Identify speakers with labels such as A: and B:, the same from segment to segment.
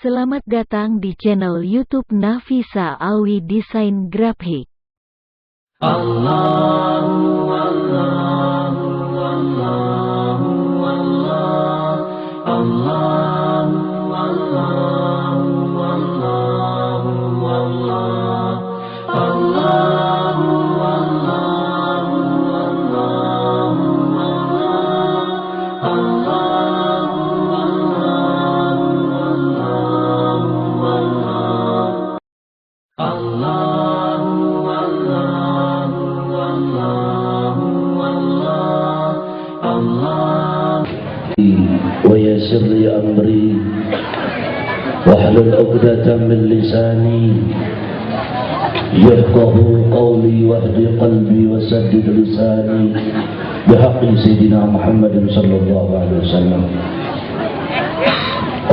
A: Selamat datang di channel YouTube Nafisa Alwi Desain Grafik.
B: Allahu Allahu Allahu Allah Allahu Allahu Allahu Allah Allahu Allahu Allahu Allah
C: ويسر لي أمري واحلل عقدة من لساني يفقه قولي واهد قلبي وسدد لساني بحق سيدنا محمد صلى الله عليه وسلم.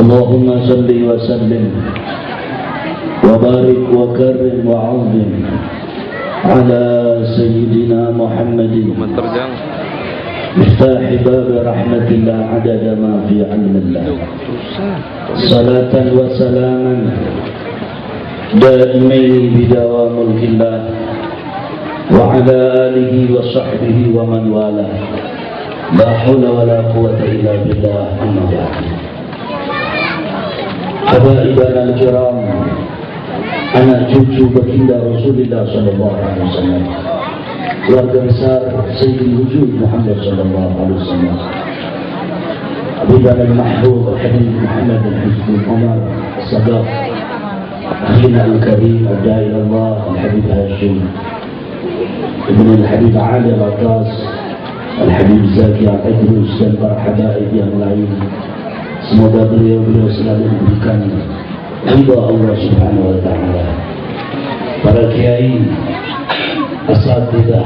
C: اللهم صل وسلم وبارك وكرم وعظم على سيدنا محمد مفتاح باب رحمة الله عدد ما في علم الله. صلاة وسلاما دائمين بدوام ملك الله وعلى آله وصحبه ومن والاه. لا حول ولا قوة إلا بالله. أما بعد. حبايبنا الكرام، أنا cucu baginda Rasulullah sallallahu alaihi wasallam, keluarga besar Sayyidul Wujud Muhammad sallallahu alaihi wasallam, Habibana al-Mahbub Habib Muhammad al-Hizbul Umar al-Sadaq, akhina al-Karim al-Da'i Allah al-Habib Hashim Ibn al-Habib Ali al-Atas al-Habib Zaki al-Idrus dan para habaib yang lain. Semoga beliau selalu memberikan ridha Allah subhanahu wa ta'ala. Para kiai, asatidah,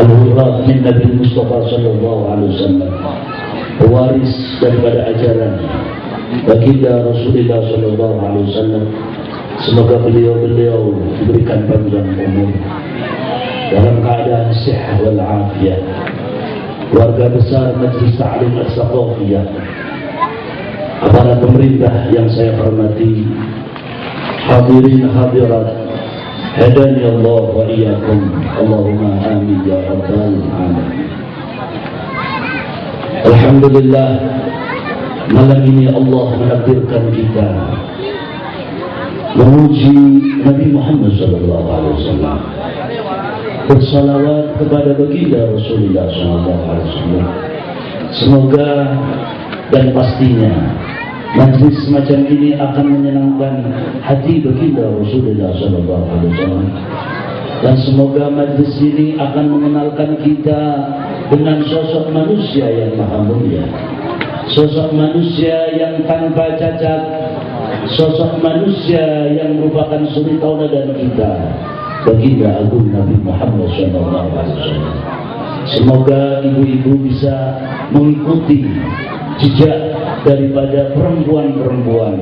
C: al-hurrah min Nabi Mustafa sallallahu alaihi wasallam, pewaris daripada ajaran baginda Rasulullah sallallahu alaihi wasallam. Semoga beliau diberikan panjang umur dalam keadaan sehat wal afiyah. Keluarga besar Majlis Ta'lim As-Saqafiyah, aparat pemerintah yang saya hormati, hadirin hadirat, hadani Allah wa iyyakum, Allahumma amin ya rabbal alamin. Alhamdulillah, malam ini Allah menakdirkan kita memuji Nabi Muhammad sallallahu alaihi wasallam, bersalawat kepada baginda Rasulullah sallallahu alaihi wasallam. Semoga dan pastinya majlis semacam ini akan menyenangkan hati baginda Rasulullah sallallahu alaihi wasallam, dan semoga majlis ini akan mengenalkan kita dengan sosok manusia yang maha mulia, sosok manusia yang tanpa cacat, sosok manusia yang merupakan suri tauladan kita, baginda agung Nabi Muhammad sallallahu alaihi wasallam. Semoga ibu-ibu bisa mengikuti jejak daripada perempuan-perempuan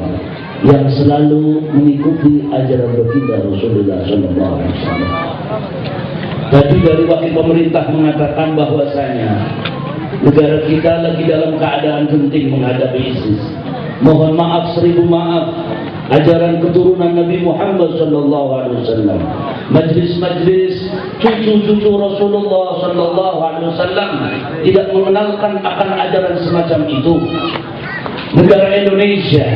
C: yang selalu mengikuti ajaran baginda Rasulullah sallallahu alaihi wasallam. Tadi dari wakil pemerintah mengatakan bahwasanya negara kita lagi dalam keadaan genting menghadapi ISIS. Mohon maaf, seribu maaf, ajaran keturunan Nabi Muhammad sallallahu alaihi wasallam, majlis-majlis cucu-cucu Rasulullah sallallahu alaihi wasallam tidak mengenalkan akan ajaran semacam itu. Negara Indonesia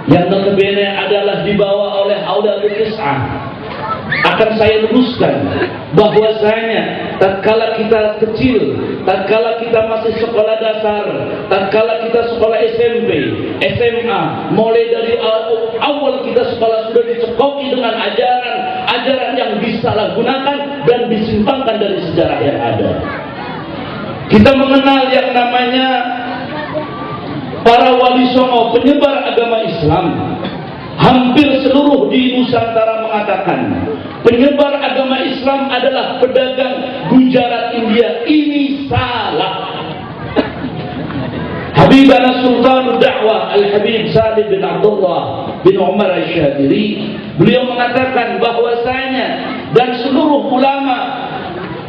C: yang notabene adalah dibawa oleh Auladul Tis'ah, akan saya luruskan bahwasanya tatkala kita kecil, tatkala kita masih sekolah dasar, tatkala kita sekolah SMP, SMA, mulai dari awal kita sekolah sudah dicekoki dengan ajaran yang disalahgunakan dan disimpangkan dari sejarah yang ada. Kita mengenal yang namanya para wali songo, penyebar agama Islam. Hampir seluruh di Nusantara mengatakan penyebar agama Islam adalah pedagang Gujarat India. Ini salah. Habibana Sultan Da'wah Al-Habib Salim bin Abdullah bin Umar Al-Syadiri, beliau mengatakan bahwasanya dan seluruh ulama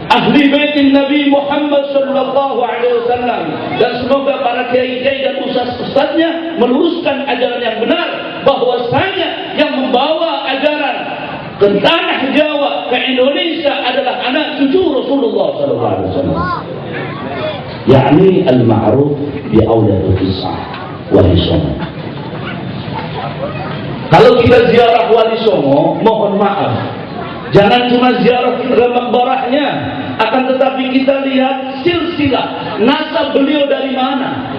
C: ahli baitin Nabi Muhammad sallallahu alaihi wasallam, dan semoga para kiai-kiai dan ustaz-ustaznya meluruskan ajaran yang benar ke tanah Jawa, ke Indonesia adalah anak cucu Rasulullah SAW. Yakni al-ma'ruf bi awladul kisah Wali Songo. Kalau kita ziarah Wali Songo, mohon maaf, jangan cuma ziarah ke makbarahnya, akan tetapi kita lihat silsilah nasab beliau dari mana.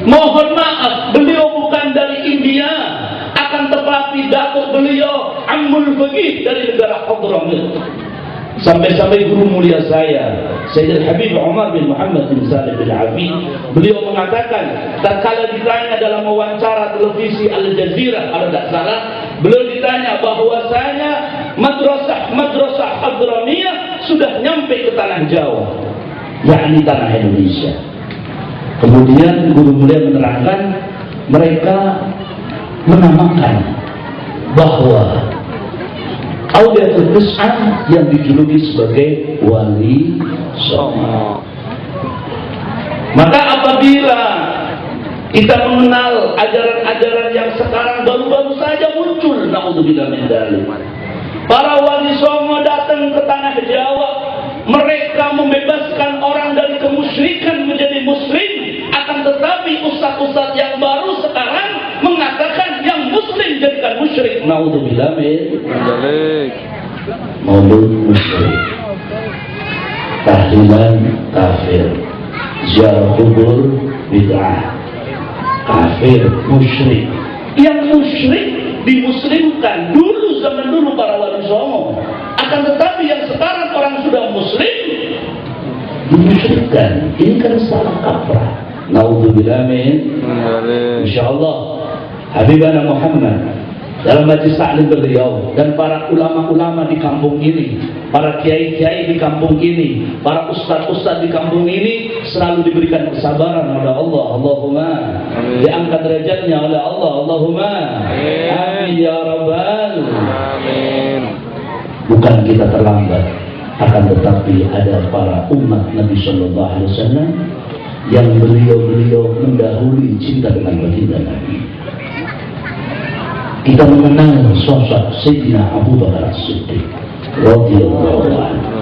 C: Mohon maaf, beliau bukan dari India, akan tetapi datuk beliau Ammul Faqih dari negara Hadramut. Sampai-sampai guru mulia saya, Sayyidul Habib Umar bin Muhammad bin Salim bin Abi, beliau mengatakan, tatkala ditanya dalam wawancara televisi Al Jazeera, kalau tidak salah, beliau ditanya bahwasanya madrasah Hadramiyah sudah nyampe ke tanah Jawa, yakni tanah Indonesia. Kemudian guru mulia menerangkan, mereka menamakan bahwa Auliatul Qis'ah yang dijuluki sebagai Wali Songo. Maka apabila kita mengenal ajaran-ajaran yang sekarang baru-baru saja muncul, naudzubillah min dzalik, para Wali Songo datang ke tanah Jawa, mereka membebaskan orang dari kemusyrikan menjadi muslim. Akan tetapi ustaz-ustaz yang baru sekarang mengatakan yang muslim jadikan musyrik. Naudzubillah min dzalik. Maulud musyrik, tahlilan kafir, ziarah kubur bid'ah, kafir, musyrik. Yang musyrik dimuslimkan dulu, zaman dulu para Wali Songo. Akan tetapi yang sekarang orang sudah muslim dimusyrikkan. Ini kan salah kaprah. Naudzubillah min dzalik. Insyaallah Habibana Muhammad dalam majlis taklim beliau dan para ulama-ulama di kampung ini, para kiai-kiai di kampung ini, para ustaz-ustaz di kampung ini selalu diberikan kesabaran oleh Allah. Allahumma diangkat derajatnya oleh Allah. Allahumma amin ya rabbal amin. Bukan kita terlambat, akan tetapi ada para umat Nabi Sallallahu Alaihi Wasallam yang beliau mendahului cinta dengan baginda Nabi. Kita mengenal sosok Sayyidina Abu Bakar As-Siddiq radhiyallahu anhu.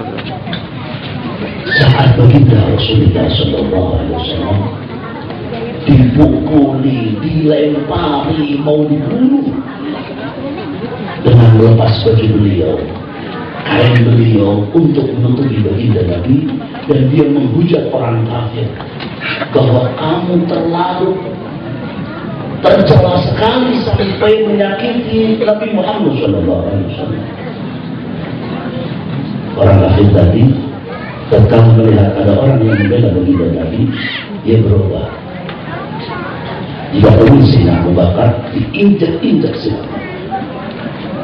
C: Saat baginda Rasulullah Sallallahu Alaihi Wasallam dipukuli, dilempari, mau dibunuh, dengan melepas baju beliau, kain beliau untuk menutupi baginda Nabi, dan dia menghujat orang kafir bahwa kamu terlalu tercela sekali sampai menyakiti Nabi Muhammad SAW. Orang kafir tadi ketika melihat ada orang yang membela baginda Nabi, dia berubah. Jika ini Sayyidina Abu Bakar diinjak-injak silakan.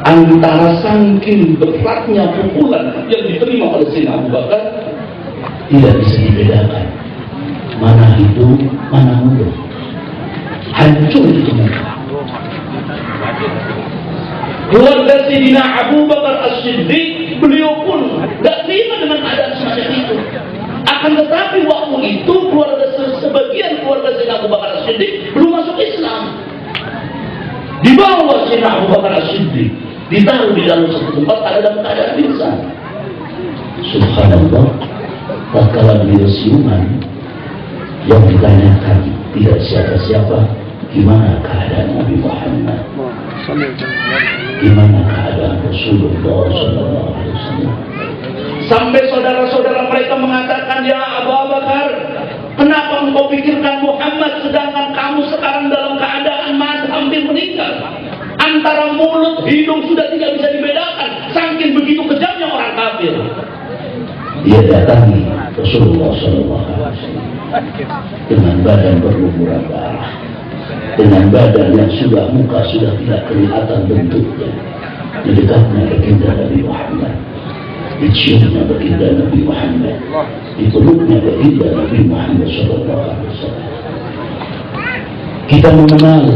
C: Antara saking beratnya pukulan yang diterima oleh Sayyidina Abu Bakar, tidak bisa dibedakan mana hidup, mana mulut. Hancur itu mereka. Keluarga Sayyidina Abu Bakar As-Siddiq, beliau pun tidak terima dengan keadaan semacam itu. Akan tetapi waktu itu sebagian keluarga Sayyidina Abu Bakar As-Siddiq belum masuk Islam. Dibawa Sayyidina Abu Bakar As-Siddiq, ditaruh di dalam satu tempat, ada dalam keadaan pingsan. Subhanallah, tatkala beliau siuman, yang ditanyakan tidak siapa-siapa, gimana keadaan Nabi Muhammad, gimana keadaan Rasulullah Sallallahu Alaihi Wasallam. Sampai saudara-saudara mereka mengatakan, ya Abu Bakar, kenapa engkau pikirkan Muhammad sedangkan kamu sekarang dalam keadaan hampir meninggal? Antara mulut, hidung sudah tidak bisa dibedakan, saking begitu kejamnya orang kafir. Dia datangi Rasulullah Sallallahu Alaihi Wasallam dengan badan berlumuran darah, dengan badan yang sudah muka sudah tidak kelihatan bentuknya. Di dekatnya baginda Nabi Muhammad, diciumnya baginda Nabi Muhammad, dipeluknya baginda Nabi Muhammad Sallallahu Alaihi Wasallam. Kita mengenal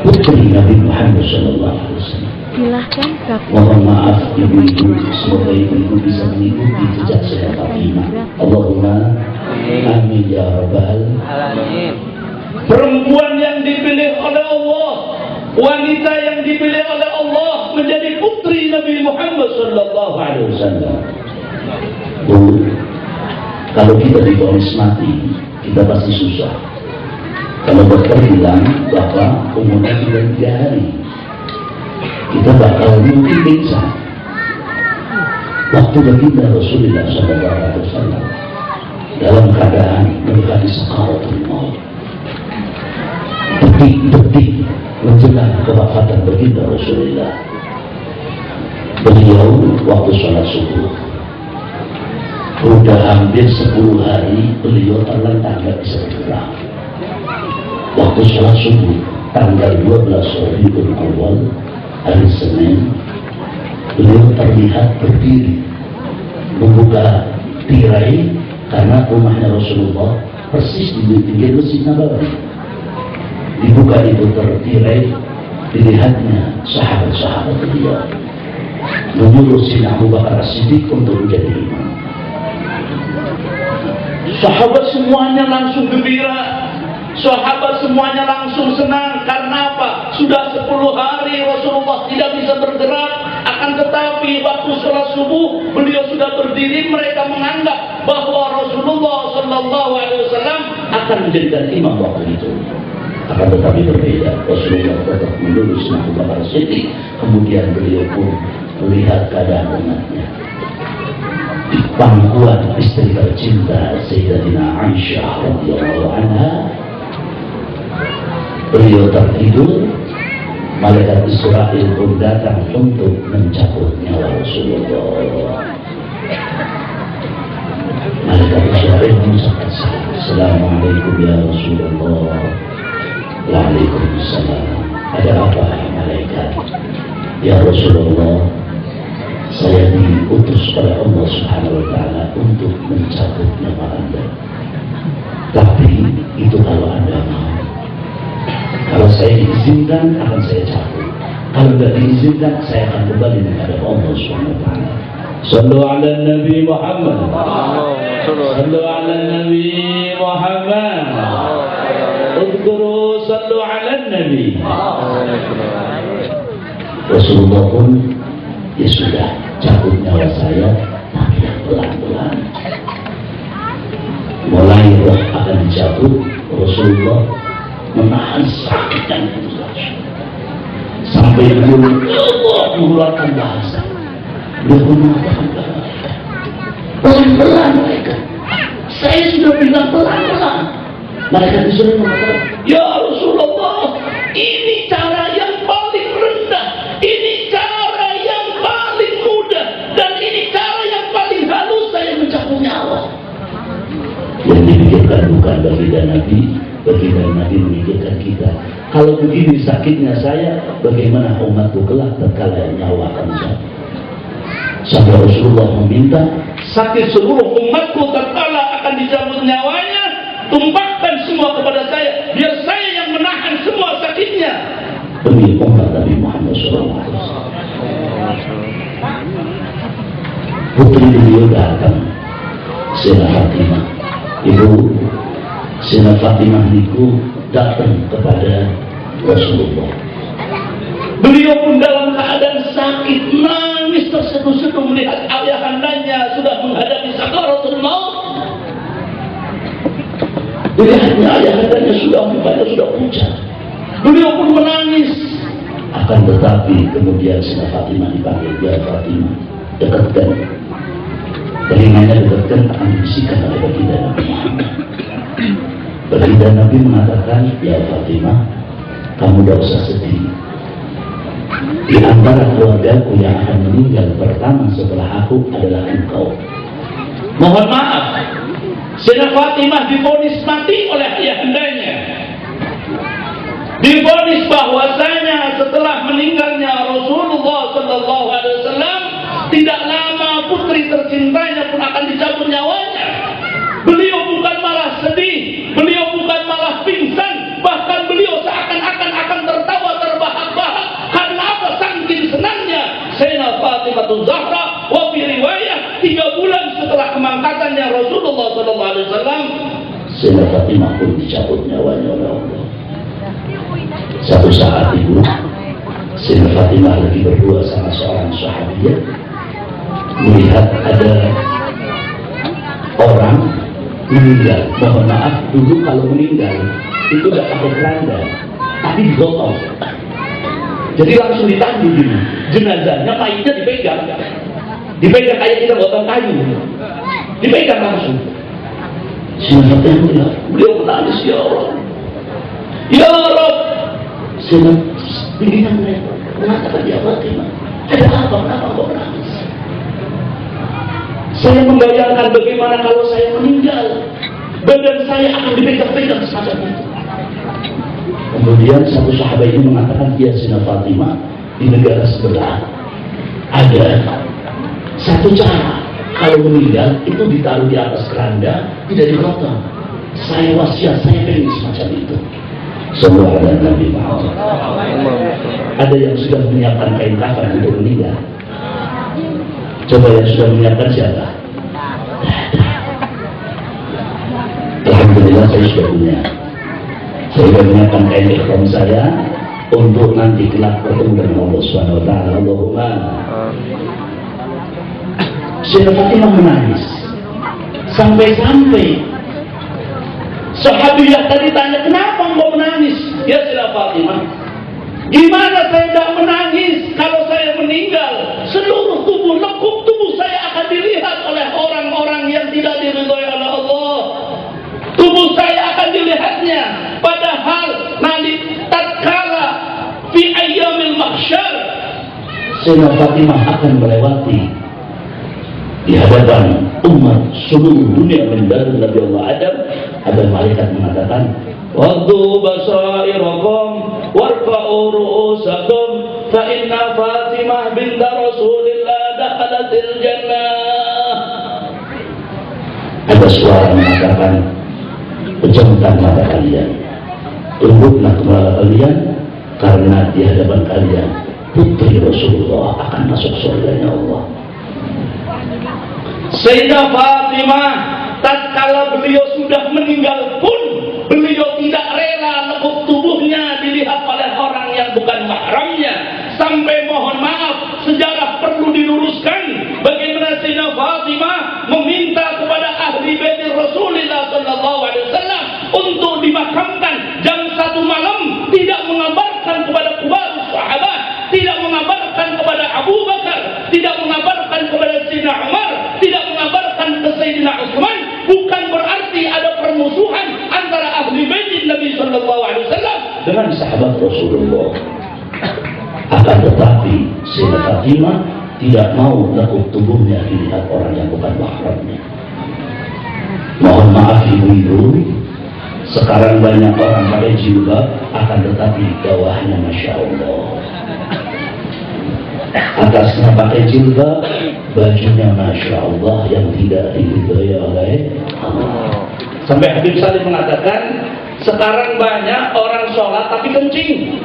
C: putri Nabi Muhammad Sallallahu Alaihi Wasallam.
A: Silahkan Kak.
C: Mohon maaf ibu-ibu, semoga ibu-ibu bisa mengikuti jejak saya Fatimah. Allahumma amin ya rabbal alamin. Perempuan yang dipilih oleh Allah, wanita yang dipilih oleh Allah menjadi menjadi putri Nabi Muhammad sallallahu alaihi wasallam. Kalau kita divonis mati, kita pasti susah. Kalau dokter bilang bahwa umurnya tinggal 3 hari, kita bakal mungkin pingsan. Waktu baginda Rasulullah SAW dalam keadaan mendekati sakaratul maut, detik-detik menjelang kewafatan baginda Rasulullah, beliau waktu sholat subuh, udah hampir 10 hari beliau terlentang gak bisa bergerak. Waktu sholat subuh tanggal 12 Rabiul Awal hari Senin, beliau terlihat berdiri membuka tirai karena rumahnya Rasulullah persis di pinggir Masjid Nabawi. Dibuka itu tertirai, dilihatnya sahabat-sahabat beliau menyuruh Sayyidina Abu Bakar As-Siddiq untuk menjadi imam. Sahabat semuanya langsung gembira, sahabat semuanya langsung senang. Karena apa? Sudah 10 hari Rasulullah tidak bisa bergerak, akan tetapi waktu sholat subuh beliau sudah berdiri. Mereka menganggap bahwa Rasulullah sallallahu alaihi wasallam akan menjadikan imam waktu itu. Akan tetapi berbeda, Rasulullah tetap menurut Abu Bakar Siddiq. Kemudian beliau pun melihat keadaan umatnya. Di pangkuan istri tercinta Sayyidatina Aisyah radhiyallahu anha, beliau tertidur. Malaikat Israel pun datang untuk mencabut nyawa Rasulullah. Malaikat Israel mengucapkan salam, Assalamualaikum ya Rasulullah. Waalaikumsalam. Ada apa malaikat? Ya Rasulullah, saya diutus oleh Allah Subhanahu wa Ta'ala untuk mencabut nyawa Anda. Tapi itu kalau Anda mau. Kalau saya diizinkan akan saya cabut. Kalau tidak diizinkan saya akan kembali menghadap Allah Subhanahu wa Ta'ala. Sallu ala Nabi Muhammad. Sallu ala Nabi Muhammad. Udhkuru sallu ala Nabi. Rasulullah pun ya sudah cabut nyawa saya, tapi pelan-pelan. Mulai roh akan dicabut, Rasulullah menahan sakit dan berusaha sampai beliau mengeluarkan bahasa. Beliau mengatakan pelan-pelan mereka. Saya sudah bilang pelan-pelan. Mereka disuruh mengatakan, ya Rasulullah, ini cara yang paling rendah, ini cara yang paling mudah, dan ini cara yang paling halus saya mencabut nyawa. Yang dipikirkan bukan baginda Nabi, baginda Nabi memikirkan kita. Kalau begini sakitnya saya, bagaimana umatku kelak tatkala nyawa akan jatuh. Sampai Rasulullah meminta, sakit seluruh umatku tatkala akan dicabut nyawanya, tumpahkan semua kepada saya, biar saya yang menahan semua sakitnya demi umat Nabi Muhammad SAW. Putri beliau datang, Sayyidah Fatimah. Ibu Sayyidah Fatimah niku datang kepada Rasulullah. Beliau pun dalam keadaan sakit, nangis terseduh-seduh melihat ayahandanya sudah menghadapi sakaratul maut. Melihatnya ayahandanya mukanya sudah pucat. Beliau pun menangis. Akan tetapi kemudian Sayyidah Fatimah dipanggil, ya Fatimah, dekatkan. Telinganya dekatkan, akan dibisikkan oleh baginda Nabi Muhammad. Baginda Nabi mengatakan, ya Fatimah, kamu tidak usah sedih. Di antara keluargaku yang akan meninggal pertama setelah aku adalah engkau. Mohon maaf, Sayyidah Fatimah divonis mati oleh ayahandanya. Divonis bahwasanya setelah meninggalnya Rasulullah sallallahu alaihi wasallam, tidak lama putri tercintanya pun akan dicabut nyawanya. Beliau bukan malah sedih, beliau bukan malah pingsan, bahkan beliau seakan-akan akan tertawa terbahak-bahak. Karena apa? Saking senangnya Sayyidah Fatimah Zahra. Wa fi riwayah 3 bulan setelah kemangkatannya Rasulullah sallallahu alaihi wasallam, Sayyidah Fatimah pun dicabut nyawanya oleh Allah. Satu saat ibu, Sayyidah Fatimah lagi berdua sama seorang sahabiah, melihat ada orang meninggal. Mohon maaf, dulu kalau meninggal itu gak pakai keranda, tapi digotong. Jadi langsung ditahan begini, jenazahnya, mayitnya dipegang kayak kita gotong kayu, dipegang langsung. Sayyidah Fatimah bilang, beliau menangis, ya Allah, ya Allah. Sayyidah pimpinan mereka mengatakan, ya Fatimah, ada apa, kenapa kau menangis? Saya membayangkan bagaimana kalau saya meninggal, badan saya akan dipegang-pegang semacam itu. Kemudian satu sahabat ini mengatakan, ya Sayyidah Fatimah, di negara sebelah ada satu cara, kalau meninggal itu ditaruh di atas keranda, tidak digotong. Saya wasiat, saya pengen semacam itu. Semua ada Nabi Muhammad. Ada yang sudah menyiapkan kain kafan untuk meninggal. Coba yang sudah menyiapkan siapa? Alhamdulillah saya sudah punya. Saya sudah menyiapkan kain ikhram saya untuk nanti kelak bertemu dengan Allah Subhanahu wa taala. Allahumma. Sayyidah Fatimah menangis. Sampai-sampai sahabiah tadi tanya, kenapa engkau menangis? Ya Sayyidah Fatimah, gimana saya tidak menangis kalau saya meninggal? Seluruh tubuh, lekuk tubuh saya akan dilihat oleh orang-orang yang tidak diridhoi oleh Allah. Tubuh saya akan dilihatnya. Padahal nanti tatkala fi ayyamil mahsyar, Sayyidah Fatimah akan melewati di hadapan umat seluruh dunia mendarat Nabi Allah Adam. Ada malaikat mengatakan, waddu basairakum warfa'u ru'usakum fa inna Fatimah binta Rasulillah dakhalatil jannah. Ada suara mengatakan, pejamkan mata kalian, tunduklah kepala kalian, karena di hadapan kalian putri Rasulullah akan masuk surganya Allah. Sayyidah Fatimah tatkala beliau sudah meninggal pun beliau tidak rela lekuk tubuhnya dilihat oleh orang yang bukan mahramnya. Sampai mohon maaf, sejarah perlu diluruskan bagaimana Sayyidah Fatimah meminta kepada ahli bait Rasulullah sallallahu alaihi wasallam untuk dimakamkan jam 1 malam, tidak mengabarkan kepada kubar sahabat, tidak mengabarkan kepada Abu Bakar, tidak mengabarkan kepada Sayyidina Umar, tidak mengabarkan ke Sayyidina Utsman. Bukan berarti ada permusuhan antara ahli bait Nabi sallallahu alaihi wasallam dengan sahabat Rasulullah. Akan tetapi Sayyidah Fatimah tidak mau lekuk tubuhnya dilihat orang yang bukan mahramnya. Mohon maaf ibu-ibu, sekarang banyak orang pakai jilbab, akan tetapi bawahnya Masya Allah. Atasnya pakai jilbab, bajunya Masya Allah yang tidak diridhoi oleh Allah. Sampai Habib Salim mengatakan, sekarang banyak orang sholat tapi kencing,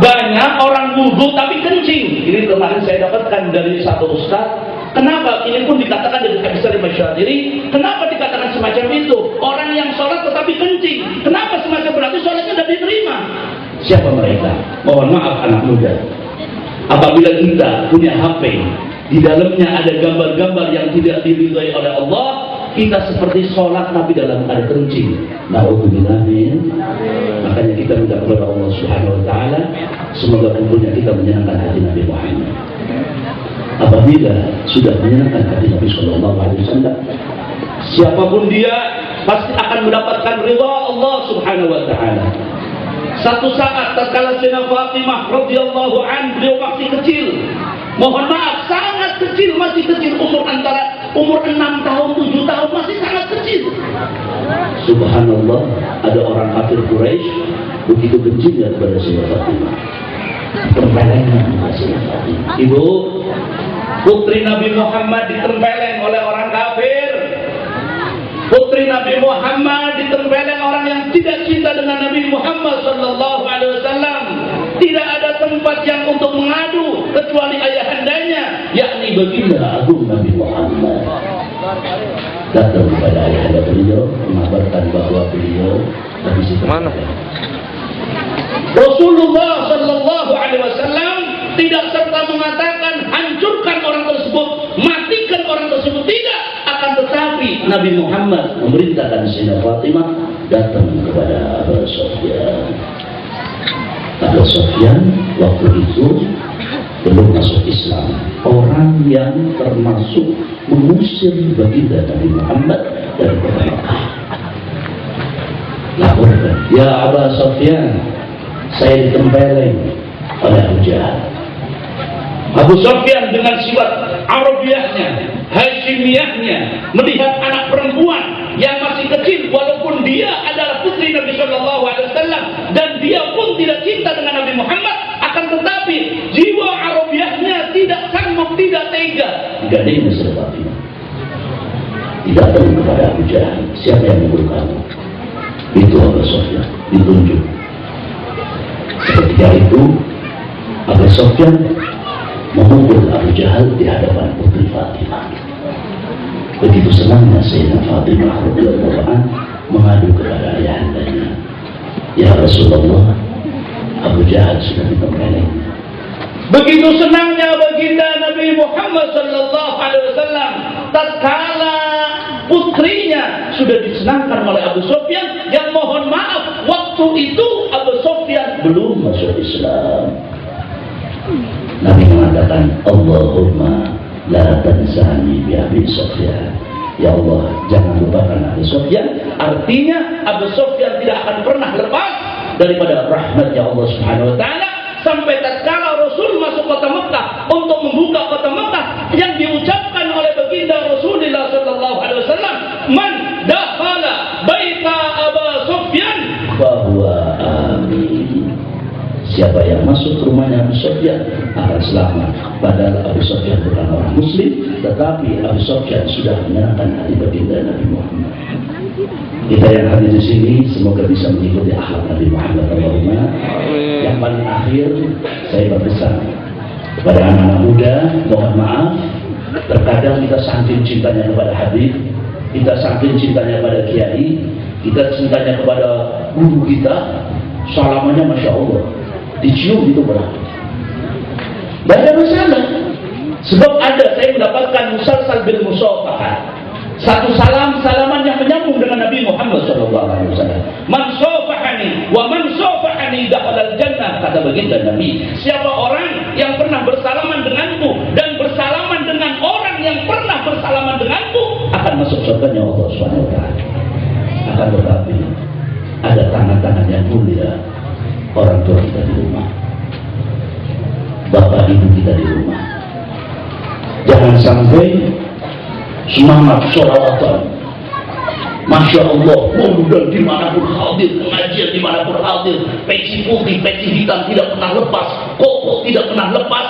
C: banyak orang wudhu tapi kencing. Ini kemarin saya dapatkan dari satu ustaz. Kenapa? Ini pun dikatakan dari Habib Salim Masyadiri. Kenapa dikatakan semacam itu? Orang yang sholat tetapi kencing. Kenapa semacam berarti sholatnya tidak diterima? Siapa mereka? Mohon maaf anak muda, apabila kita punya HP, di dalamnya ada gambar-gambar yang tidak diridhoi oleh Allah, kita seperti sholat tapi dalam keadaan kencing. Na'udzubillah min. Makanya kita minta kepada Allah Subhanahu wa taala, semoga kumpulnya kita menyenangkan hati Nabi Muhammad. Apabila sudah menyenangkan hati Nabi sallallahu alaihi wasallam, siapapun dia pasti akan mendapatkan ridha Allah Subhanahu wa taala. Satu saat tatkala Sayyidah Fatimah radhiyallahu an, beliau masih kecil. Mohon maaf, sangat kecil, masih kecil, umur 6 tahun, 7 tahun, masih sangat kecil. Subhanallah, ada orang kafir Quraisy begitu bencinya kepada Sayyidah Fatimah. Tempelengnya kepada Sayyidah Fatimah. Ibu, putri Nabi Muhammad ditempeleng oleh orang kafir. Putri Nabi Muhammad ditempeleng orang yang tidak cinta dengan Nabi Muhammad sallallahu alaihi wasallam. Tidak ada tempat yang untuk mengadu kecuali ayahandanya, yakni baginda agung Nabi Muhammad. Datang kepada ayahanda beliau mengabarkan bahwa beliau dari situ. Mana? Rasulullah Shallallahu Alaihi Wasallam tidak serta mengatakan hancurkan orang tersebut, matikan orang tersebut, tidak. Akan tetapi Nabi Muhammad memerintahkan Sayyidah Fatimah datang kepada Abu Sufyan. Abu Sufyan waktu itu belum masuk Islam, orang yang termasuk mengusir baginda Nabi Muhammad dari kota Mekah. Laporkan, ya Abu Sufyan, saya ditempeleng oleh Abu Jahal. Abu Sufyan dengan sifat Arabiahnya, Hashimiyahnya, melihat anak perempuan yang masih kecil, walaupun dia adalah putri Nabi Shallallahu Alaihi Wasallam dan dia pun tidak cinta dengan Nabi Muhammad, akan tetapi jiwa Arabiahnya tidak sanggup, tidak tega. Tidak ada seperti itu. Tidak tahu kepada Abu Jahal, siapa yang membunuh kamu? Itu Abu Sufyan, ditunjuk. Ketika itu Abu Sufyan memukul Abu Jahal di hadapan putri Fatimah. Begitu senangnya Sayyidah Fatimah radhiyallahu anha mengadu kepada ayahandanya, ya Rasulullah, Abu Jahal sudah ditempeleng. Begitu senangnya baginda Nabi Muhammad Sallallahu Alaihi Wasallam tatkala putrinya sudah disenangkan oleh Abu Sufyan, yang mohon maaf waktu itu Abu Sufyan belum masuk Islam. Nabi mengatakan, Allahumma la tansani bi Abi Sufyan. Ya Allah, jangan lupakan Abu Sufyan. Artinya Abu Sufyan tidak akan pernah lepas daripada rahmatnya Allah Subhanahu wa taala, sampai tatkala Rasul masuk kota Mekah untuk membuka kota Mekah, yang diucapkan oleh baginda Rasulullah sallallahu alaihi wasallam, man dakhala baita Abu Sufyan fahuwa amin. Siapa yang masuk ke rumahnya Abu Sufyan akan selamat. Padahal Abu Sufyan bukan orang Muslim, tetapi Abu Sufyan sudah menyenangkan hati baginda Nabi Muhammad. Kita yang hadir di sini semoga bisa mengikuti akhlak Nabi Muhammad Allahumma. Yang paling akhir saya berpesan kepada anak-anak muda, mohon maaf, terkadang kita saking cintanya kepada Habib, kita saking cintanya kepada Kiai, kita cintanya kepada guru kita, salamannya Masya Allah, dicium itu berat. Tidak ada masalah. Sebab ada, saya mendapatkan musalsal bil musafahah, satu salaman yang menyambung dengan Nabi Muhammad SAW. Man safahani wa man safahani dakhalal jannah, kata baginda Nabi. Siapa orang yang pernah bersalaman denganku dan bersalaman dengan orang yang pernah bersalaman denganku akan masuk surganya Allah SWT. Akan tetapi ada tangan-tangan yang mulia, orang tua kita di rumah, bapak ibu kita di rumah. Jangan sampai semangat sholawatan, Masya Allah, mudah dimanapun hadir, pengajian dimanapun hadir, peci putih, peci hitam tidak pernah lepas, koko tidak pernah lepas.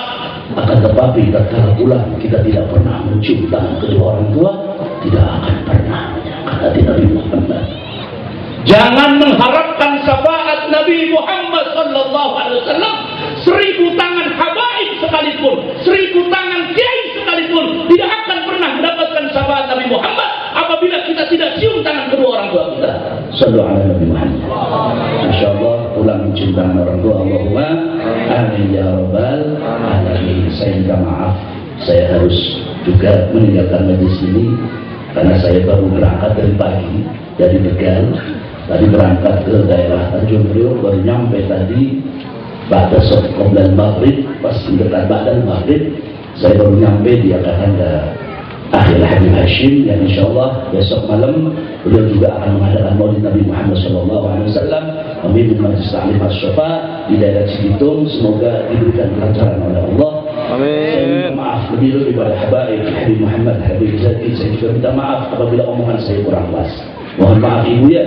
C: Akan tetapi tatkala pulang kita tidak pernah mencium tangan kedua orang tua, tidak akan pernah menyangka hati Nabi Muhammad. Jangan mengharapkan syafaat Nabi Muhammad Sallallahu Alaihi Wasallam. 1000 tangan habaib sekalipun, 1000 tangan kiai sekalipun tidak akan pernah mendapatkan syafaat Nabi Muhammad apabila kita tidak cium tangan kedua orang tua kita. Sallallahu alaihi Nabi Muhammad. Masya Allah, pulang mencium tangan orang tua. Allahumma amin ya rabbal alamin. Saya minta maaf, saya harus juga meninggalkan majlis ini karena saya baru berangkat dari pagi dari Tegal. Tadi berangkat ke daerah Tanjung Priok, baru nyampe tadi pada Qoblan Maghrib, pas dekat badan Maghrib saya baru nyampe di Akadanda Akhil Habib Hashim, yang insya Allah besok malam beliau juga akan mengadakan Maulid Nabi Muhammad SAW, memimpin Majlis Ta'lim Asy-Syafa di daerah Cibitung. Semoga diberikan kelancaran oleh Allah. Amin. Saya minta maaf lebih pada Habaib Habib Muhammad Habib Zaki. Saya juga minta maaf apabila omongan saya kurang pas. Mohon maaf ibu ya,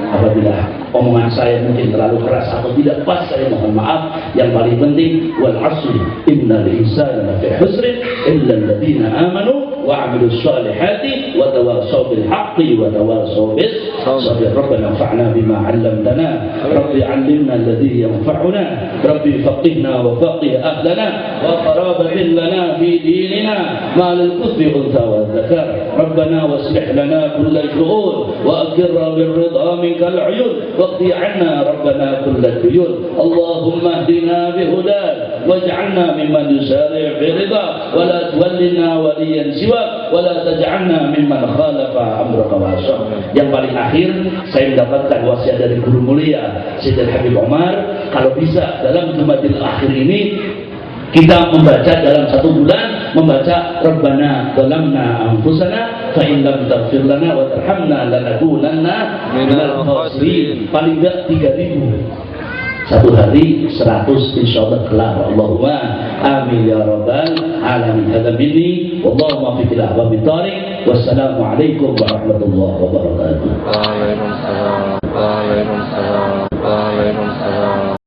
C: apabila omongan saya mungkin terlalu keras atau tidak pas, saya mohon maaf. Yang paling penting, wal asri innal insana lafi khusr illa alladziina aamanu وعملوا الصالحات وتواصوا بالحق وتواصوا بالصبر ربنا انفعنا بما علمتنا ربي علمنا الذي ينفعنا ربي فقهنا وفقه أهلنا وقرابة لنا في ديننا ما للكذب أنثى والذكر ربنا واصلح لنا كل الشؤون وأقر بالرضا منك العيون واقضي عنا ربنا كل الديون اللهم اهدنا بهداك واجعلنا ممن يسارع برضا ولا تولنا وليا سواك ولا تجعلنا ممن خالف أمرك وعصاك. Yang paling akhir saya mendapatkan wasiat dari guru mulia Sayyidina Habib Omar, kalau bisa dalam Jumatil Akhir ini kita membaca dalam 1 bulan, membaca Rabbana zalamna anfusana fa in lam taghfir lana wa tarhamna lanakunanna minal khasirin. Paling enggak 3.000 satu hari 100 insyaallah kelar. Allahumma amin ya rabbal alamin. Hadza minni wallahu muwaffiq ila aqwamit thariq. Wassalamu alaikum warahmatullahi wabarakatuh.
D: Waalaikumsalam. Waalaikumsalam. Waalaikumsalam.